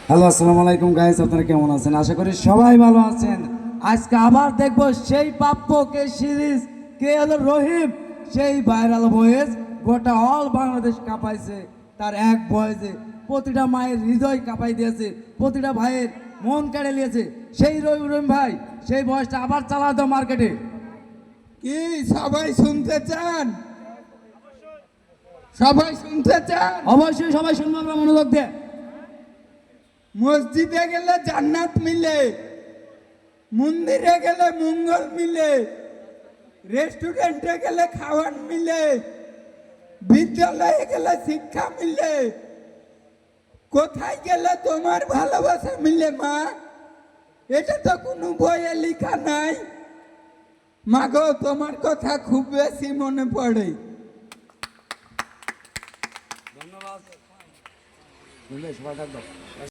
Hello, আসসালামু আলাইকুম guys, আপনারা কেমন আছেন? আশা করি সবাই ভালো আছেন। আজকে আবার দেখবো সেই প্রাপ্য কে সিরিজ, কে হলো রহিম, সেই ভাইরাল ভয়েস গোটা অল বাংলাদেশ কাঁপাইছে তার এক ভয়েসে। প্রতিটা মায়ের হৃদয় কাঁপাই দিয়েছে, প্রতিটা ভাইয়ের মন কেড়ে নিয়েছে। সেই রহিম ভাই সেই ভয়েসটা আবার চালা দাও মার্কেটে। কি সবাই শুনতে চান? সবাই শুনতে চান? অবশ্যই সবাই শুনবো আমরা, মনোযোগ দিয়ে। মসজিদে গেলে জান্নাত মিলে, মন্দিরে গেলে মঙ্গল মিলে, রেস্টুরেন্টে গেলে খাওয়ার মিলে, বিদ্যালয়ে গেলে শিক্ষা মিলে, কোথায় গেলে তোমার ভালোবাসা মিলে মা? এটা তো কোনো বইয়ে লেখা নাই। মাগো, তোমার কথা খুব বেশি মনে পড়ে। ধন্যবাদ। সবাই থাকবে।